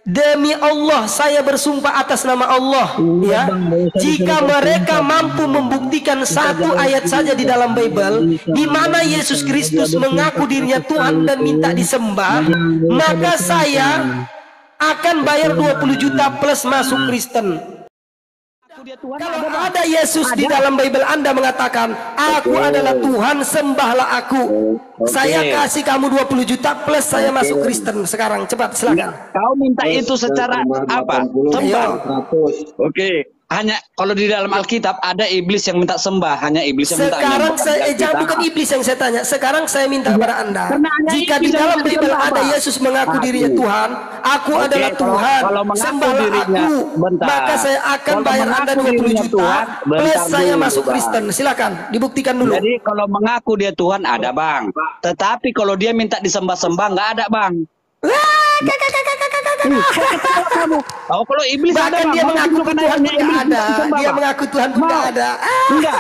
Demi Allah, saya bersumpah atas nama Allah, ya. Jika mereka mampu membuktikan satu ayat saja di dalam Bible, di mana Yesus Kristus mengaku dirinya Tuhan dan minta disembah, maka saya akan bayar 20 juta plus masuk Kristen. Kalau ada Yesus di dalam Bible Anda mengatakan, aku adalah Tuhan, sembahlah aku. Saya kasih kamu 20 juta plus saya masuk Kristen sekarang. Cepat, silakan. Kau minta itu secara apa? Sembah. Oke. Hanya kalau di dalam Alkitab ada iblis yang minta sembah, hanya iblis yang minta. Sekarang saya jangan, bukan iblis yang saya tanya. Sekarang saya minta kepada Anda, jika di dalam Bible ada Yesus mengaku dirinya Tuhan, aku adalah Tuhan, sembahlah aku, maka saya akan bayar Anda 20 juta plus saya masuk Kristen. Silakan dibuktikan dulu. Jadi kalau mengaku dia Tuhan ada, Bang. Tetapi kalau dia minta disembah-sembah nggak ada, Bang. Oh, kalau iblis bahkan ada, dia mengaku Tuhan tidak ada. Dia mengaku Tuhan tidak ada. Enggak,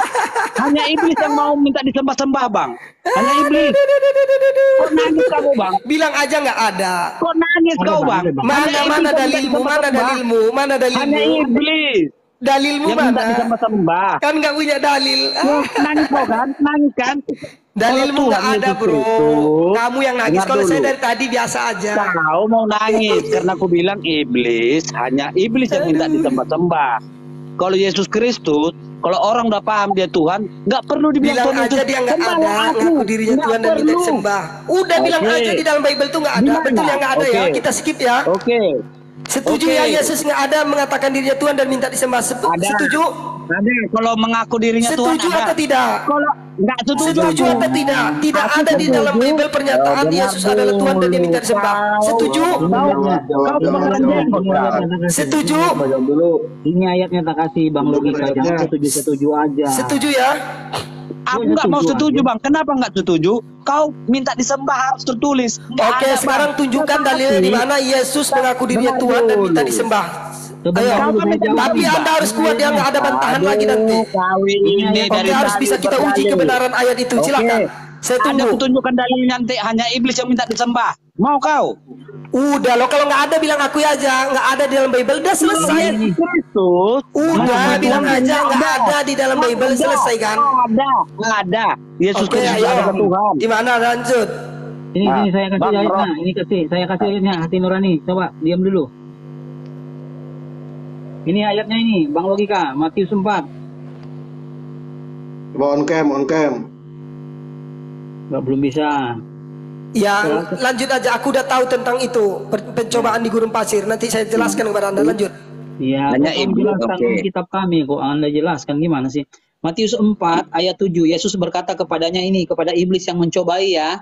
hanya iblis yang mau minta disembah-sembah, Bang. Hanya iblis. Kok nangis kamu, Bang? Bilang aja nggak ada. Kok nangis kau, Bang? Mana dalilmu? Mana dalilmu? Mana dalilmu? Hanya iblis. Dalilmu yang minta mana? disembah-sembah. Kan nggak punya dalil. Nangis kau kan? Nangis kan? Dalilmu nggak ada, bro. Kamu yang nangis. Kalau saya dari tadi biasa aja. Kau mau nangis karena aku bilang iblis, hanya iblis yang minta disembah-sembah. Kalau Yesus Kristus, kalau orang udah paham dia Tuhan, nggak perlu dibilang bilang aja dia nggak ada, ngaku dirinya Tuhan dan minta disembah. Udah bilang aja di dalam Bible tuh nggak ada. Betul yang nggak ada ya. Kita skip ya. Setuju ya Yesus nggak ada mengatakan dirinya Tuhan dan minta disembah. Setuju? Ada. Kalau mengaku dirinya Tuhan setuju atau tidak? Kalau nggak setuju atau tidak? Tidak ada di dalam Bible pernyataan Yesus adalah Tuhan dan dia minta disembah. Setuju? Setuju? Ini ayatnya tak kasih Bang Logika, jangan setuju aja. Setuju ya? Aku nggak mau setuju, Bang. Kenapa nggak setuju? Kau minta disembah harus tertulis. Oke, sekarang tunjukkan dalilnya di mana Yesus mengaku dirinya Tuhan dan minta disembah. Ayo, tapi Anda harus kuat, dia nggak ada bantahan lagi nanti. Oke, harus bisa kita uji kebenaran ayat itu. Silakan. Saya tunggu. Ada tunjukkan dalil nanti, hanya iblis yang minta disembah. Mau kau? Udah loh, kalau nggak ada bilang aku aja, nggak ada di dalam Bible, udah selesai. Udah bilang aja nggak ada di dalam Bible, selesai kan? Nggak ada. Yesus Kristus adalah Tuhan. Gimana lanjut? Ini saya kasih ayatnya, saya kasih ayatnya, hati nurani. Coba diam dulu. Ini ayatnya ini, Bang Logika, Matius 4. On cam. Belum bisa. Ya, lanjut aja. Aku udah tahu tentang itu pencobaan di gurun pasir. Nanti saya jelaskan kepada Anda. Lanjut. Iya, jelaskan kitab kami kok Anda jelaskan gimana sih? Matius 4 ayat 7. Yesus berkata kepadanya ini, kepada iblis yang mencobai ya.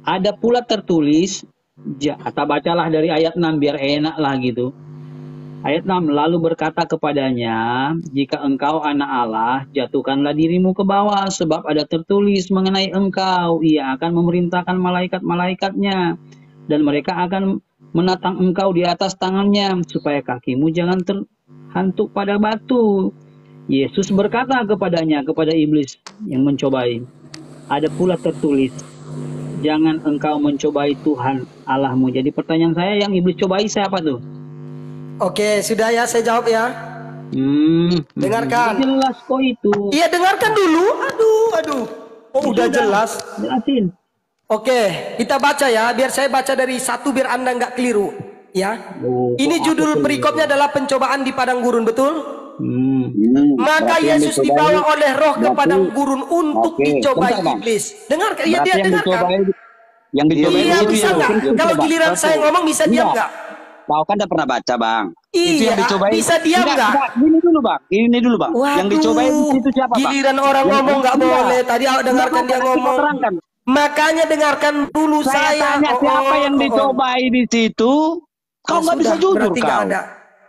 Ada pula tertulis, kita bacalah dari ayat 6 biar enak lah gitu. Ayat 6, lalu berkata kepadanya, jika engkau anak Allah, jatuhkanlah dirimu ke bawah, sebab ada tertulis mengenai engkau, ia akan memerintahkan malaikat-malaikatnya, dan mereka akan menatang engkau di atas tangannya, supaya kakimu jangan terhantuk pada batu. Yesus berkata kepadanya, kepada iblis yang mencobai, ada pula tertulis, jangan engkau mencobai Tuhan Allahmu. Jadi pertanyaan saya, yang iblis cobai siapa tuh? Oke, sudah ya, saya jawab ya. Dengarkan. Jelas kok itu. Iya, dengarkan dulu. Aduh. Oh, udah jelas. Jelasin. Oke, kita baca ya. Biar saya baca dari 1 biar Anda nggak keliru. Ya. Ini judul perikopnya adalah pencobaan di padang gurun, betul? Maka Yesus dibawa oleh Roh ke padang gurun untuk dicobai iblis. Dengarkan, iya dia dengarkan. Yang dicobai iya, bisa nggak? Kalau giliran saya ngomong bisa diam nggak? Kau kan udah pernah baca, Bang. Iya, itu yang dicobai. Bisa diam nggak? Ini dulu, Bang. Waduh, yang dicobai itu siapa, Bang? Giliran orang ngomong nggak boleh. Tadi dengarkan dia ngomong. Makanya dengarkan dulu saya. Siapa yang dicobai di situ? Kau nggak bisa jujur, kau.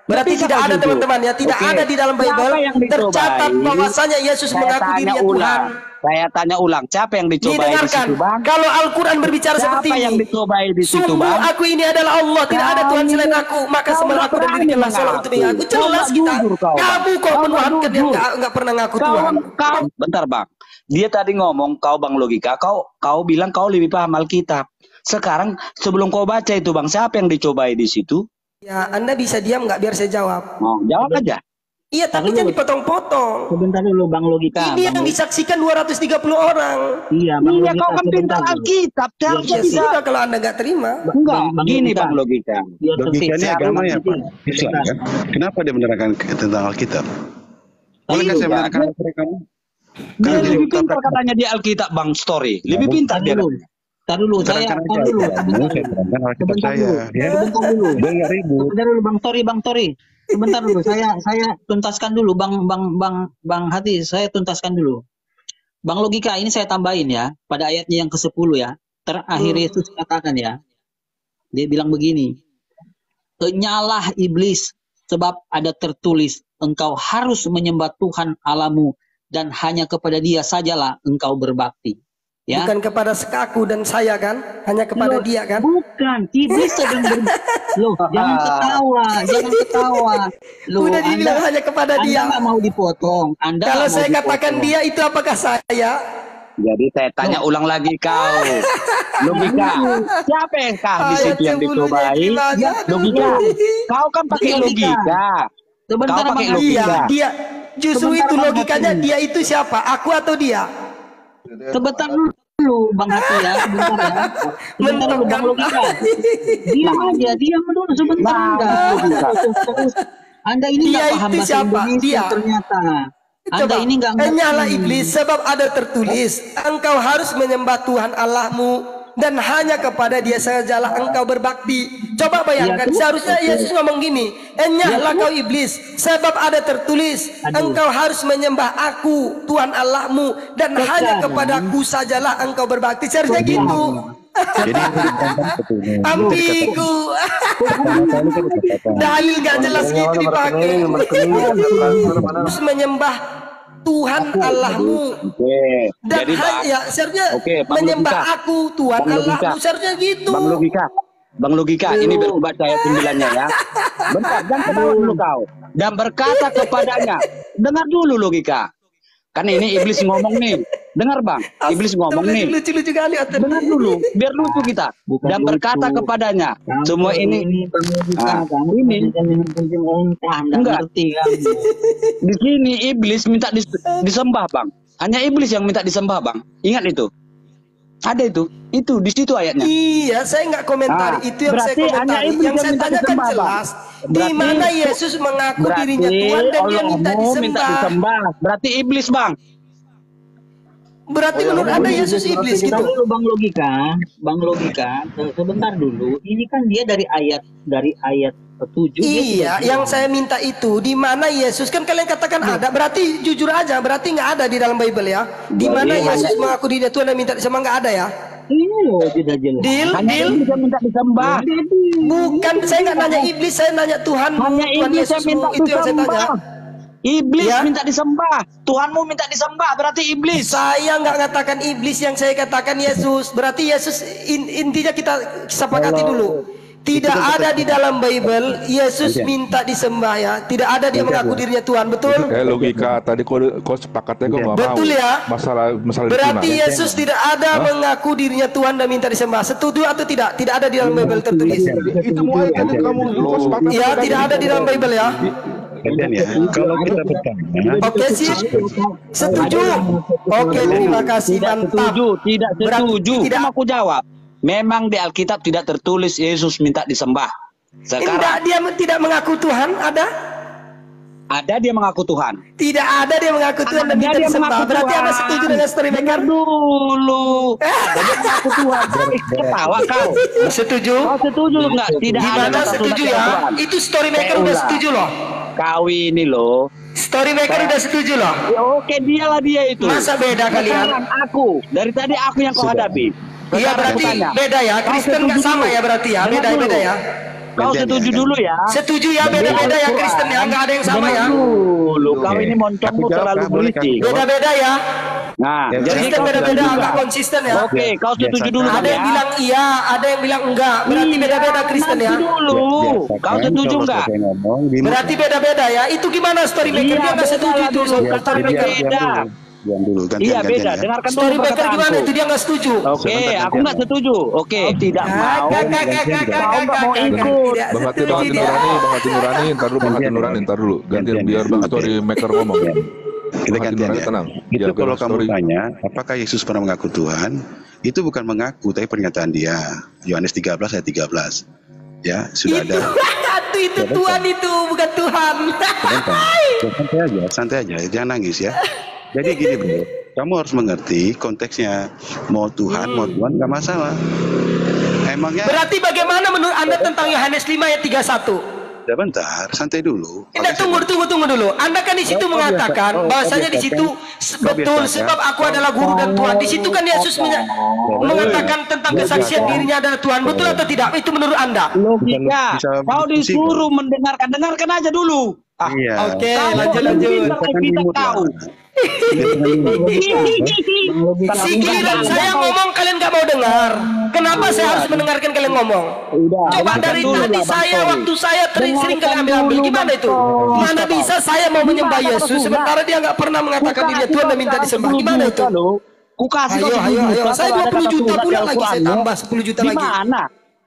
Berarti tidak ada, teman-teman ya. Tidak ada di dalam Bible tercatat bahwasanya Yesus mengaku dirinya Tuhan. Saya tanya ulang, siapa yang dicobai di situ, Bang? Kalau Al-Quran berbicara seperti ini, siapa yang dicobai di situ, Bang? Aku ini adalah Allah, tidak ada Tuhan selain aku, maka sembahlah aku dan dirikanlah salat untuk aku. Jelas kita. Kamu kok menuhankan yang nggak pernah ngaku Tuhan. Bentar, Bang. Dia tadi ngomong, kau Bang Logika, kau bilang kau lebih paham Alkitab. Sekarang sebelum kau baca itu Bang, siapa yang dicobai di situ? Ya, Anda bisa diam nggak biar saya jawab? Oh, jawab aja. Iya, tapi jangan dipotong-potong. Sebentar dulu Bang Logika. Ini yang disaksikan 230 orang. Iya, Bang Iya, Logika, kau kan sebentar pintar dulu. Alkitab, harusnya Ya bisa. sudah kalau Anda nggak terima. Enggak, Bang gini Logika. Bang logika. Biar Logikanya tertib. agama ya, Pak. Sebentar. Islam kan? Kenapa dia menerangkan tentang Alkitab? Bolehkah saya menerangkan mereka? Dia Kan lebih jadi pintar katanya di Alkitab Bang Story. Lebih pintar dia. Tar dulu, saya terangkan tar aja dulu. agamamu, saya terangkan Alkitab Sebentar saya. dulu. Ya, Sebentar dulu. udah nggak ribut. Sebentar dulu Bang Tori. Sebentar dulu, saya tuntaskan dulu Bang Hati, saya tuntaskan dulu. Bang Logika, ini saya tambahin ya, pada ayatnya yang ke-10 ya. Terakhir Yesus katakan ya. Dia bilang begini. Kenyalah iblis, sebab ada tertulis, engkau harus menyembah Tuhan Allahmu dan hanya kepada Dia sajalah engkau berbakti. Ya. Bukan kepada sekaku dan saya kan, hanya kepada Loh, dia kan. Bukan, iblis sedang Loh, jangan ketawa. Loh, Udah dibilang hanya kepada dia. Anda nggak mau dipotong. Anda Kalau nggak mau saya katakan dipotong. dia itu apakah saya? Jadi saya tanya ulang lagi kau. Logika. Siapa yang kah di situ yang dicobai? Logika. Kau kan pakai logika. Sebentar, Kau pakai Bang. logika. Iya, dia justru Sebentar, itu Bang logikanya. Hati. Dia itu siapa? Aku atau dia? Sebentar dulu, Bang Hati ya. Sebentar ya. Sebentar dulu, Bang Logika. Diam dulu sebentar. Terus. Anda ini Dia nggak paham itu bahasa siapa? Indonesia Dia. ternyata. Anda Coba, ini nggak ngerti. nyala iblis sebab ada tertulis, engkau harus menyembah Tuhan Allahmu dan hanya kepada dia sajalah engkau berbakti. Coba bayangkan, Ya, seharusnya Yesus ngomong gini, nyahlah kau iblis sebab ada tertulis, engkau harus menyembah aku Tuhan Allahmu dan hanya kepadaku sajalah engkau berbakti. Seharusnya gitu. Jadi yang dikatakan betulnya. Ambigu. Pertama kali kan dikatakan. Dalil gak jelas gitu dipakai. Harus menyembah Tuhan Allahmu Oke. dan Jadi Bang, hanya seharusnya Oke, Bang menyembah Logika. aku Tuhan Bang Logika. Allahmu, seharusnya gitu. Bang logika, ini berubah ayat 9-nya ya. Bentar, jangan ketawa dulu kau. Dan berkata kepadanya, dengar dulu logika. Kan ini iblis ngomong nih. Dengar Bang, iblis ngomong nih. Lucu-lucu kali. Dengar dulu, biar lucu kita. Bukan Dan berkata lucu. kepadanya, Kamu semua ini Bang Logika, Ah, kamu ini. dengan penting ontah, nggak Enggak. ngerti kamu. di sini iblis minta disembah Bang. Hanya iblis yang minta disembah Bang. Ingat itu. Ada itu di situ ayatnya. Iya, saya nggak komentari. Ah, Itu yang saya berarti hanya komentari. iblis Yang yang saya minta tanyakan disembah, Bang. jelas. Di Berarti- mana Yesus mengaku dirinya Tuhan dan dia minta minta disembah. disembah. Berarti iblis Bang. Berarti menurut Anda Yesus iblis Sebentar gitu? dulu Bang Logika, sebentar dulu. Ini kan dia dari ayat 7. Iya, yang saya minta itu di mana Yesus kan kalian katakan ada, berarti jujur aja, berarti nggak ada di dalam Bible ya. Di mana Yesus mengaku dirinya Tuhan dan minta disembah nggak ada ya? Ini loh tidak jelas. Deal, Hanya deal. iblis yang minta disembah. Bukan, saya nggak nanya iblis, saya nanya Tuhan. Hanya Tuhan iblis yang Yesusmu, minta itu yang saya tanya. disembah. Iblis Ya. minta disembah. Tuhanmu minta disembah. Berarti iblis. Saya nggak katakan iblis, yang saya katakan Yesus. Berarti Yesus intinya kita sepakati dulu. Tidak ada di dalam Bible Yesus minta disembah ya. Tidak ada dia mengaku dirinya Tuhan, betul? Logika tadi kau sepakatnya kau nggak mau. Betul ya. Masalah Berarti itu. Yesus tidak ada mengaku dirinya Tuhan dan minta disembah. Setuju atau tidak? Tidak ada di dalam Bible tertulis. Itu mau ayat yang kamu kau sepakat. Ya, tidak ada di dalam Bible ya. Kemudian ya, kalau kita bertanya, Oke sih. Setuju. Oke, terima kasih, Tidak mantap. setuju. Tidak Berarti setuju. tidak- Cuma aku jawab. Memang di Alkitab tidak tertulis Yesus minta disembah. Tidak, Sekarang dia tidak mengaku Tuhan, ada? ada dia mengaku Tuhan. Tidak ada dia mengaku Tuhan dan Ada minta dia disembah. mengaku Berarti Tuhan. Anda setuju dengan story maker? Dengar dulu. Ada dia mengaku Tuhan. Ketawa kau. Setuju? Kau setuju enggak? Tidak ada Gimana kata setuju Tuhan. ya? Itu story maker Saya udah ulang. setuju loh. Kau ini loh. Story maker udah setuju loh. Ya, oke, dialah dia itu. Masa beda kalian? Sekarang aku, dari tadi aku yang kau hadapi. Iya, Sekarang berarti aku tanya. beda ya. Kau Kristen nggak setuju sama dulu. ya berarti ya. Dengar Beda dulu. ya. Kau setuju dulu ya. Setuju ya, beda-beda ya Kristen ya. Nggak ada yang sama ya. Dulu, kau Oke. ini moncongmu Aku jawab, terlalu Kak. Boleh, Kak? berisik. Beda-beda ya. Nah, Ya, jadi Kristen kau beda-beda, setuju nggak nggak? konsisten ya. Oke, kau setuju dulu Ada kan yang ya? bilang iya, ada yang bilang enggak. Berarti Iya, beda-beda Kristen ya. nanti dulu. Kau setuju kalau nggak? selesai ngomong, Berarti beda-beda ya. Itu gimana story maker? Iya, Dia nggak setuju beda itu dulu. story Beda. maker. Tuhan dulu. Iya beda. Dengarkan dulu Storybreaker gimana perkataanku. itu? Dia nggak setuju. Oke, aku nggak setuju. Oke, tidak mau. Mau ikut. Bang Hati Nurani, ntar dulu. Gantian biar Bang Story Maker ngomong. Kita Bang Hati gantian Nurani ya. tenang. Itu Biar kalau Bang kamu Story. tanya, apakah Yesus pernah mengaku Tuhan? Itu bukan mengaku, tapi pernyataan dia. Yohanes 13 ayat 13. Ya, sudah ada. Itu Tuhan itu, bukan Tuhan. Santai aja, jangan nangis ya. Jadi gini bro, kamu harus mengerti konteksnya. Mau Tuhan, mau Tuhan nggak masalah. Emangnya? Berarti bagaimana menurut Anda tentang Yohanes 5 ayat 31? Ya bentar, santai dulu. Tidak, tunggu dulu. Anda kan di situ mengatakan bahwasanya di situ betul sebab aku adalah guru dan Tuhan. Di situ kan Yesus mengatakan tentang kesaksian dirinya adalah Tuhan. Betul atau tidak? Itu menurut Anda? Logika. Kau disuruh mendengarkan, dengarkan aja dulu. Iya. Oke, lanjut. Kita tahu. Si giliran saya ngomong kalian nggak mau dengar. Kenapa saya harus mendengarkan kalian ngomong? Coba dari tadi waktu saya sering kali ambil gimana itu? Mana bisa saya mau menyembah Yesus sementara dia nggak pernah mengatakan dirinya Tuhan dan minta disembah? Gimana itu? Ku kasih Ayo. Saya 20 juta pula lagi, saya tambah 10 juta lagi.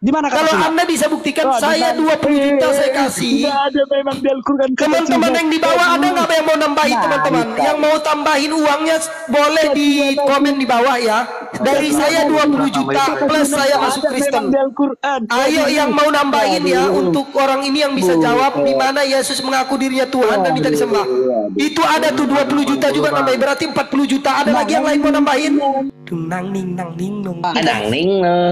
Di mana Kalau Anda bisa buktikan saya 20 juta saya kasih. ada memang di Al-Quran. Teman-teman yang di bawah ada nggak yang mau nambahin teman-teman? Yang mau tambahin uangnya boleh di komen di bawah ya. Dari saya 20 juta plus saya masuk Kristen. Ayo yang mau nambahin ya untuk orang ini yang bisa jawab di mana Yesus mengaku dirinya Tuhan dan minta disembah. Itu ada tuh 20 juta juga nambahin, berarti 40 juta. Ada lagi yang lain mau nambahin? Nang ning nung.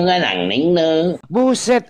Nang ning nung. Buset.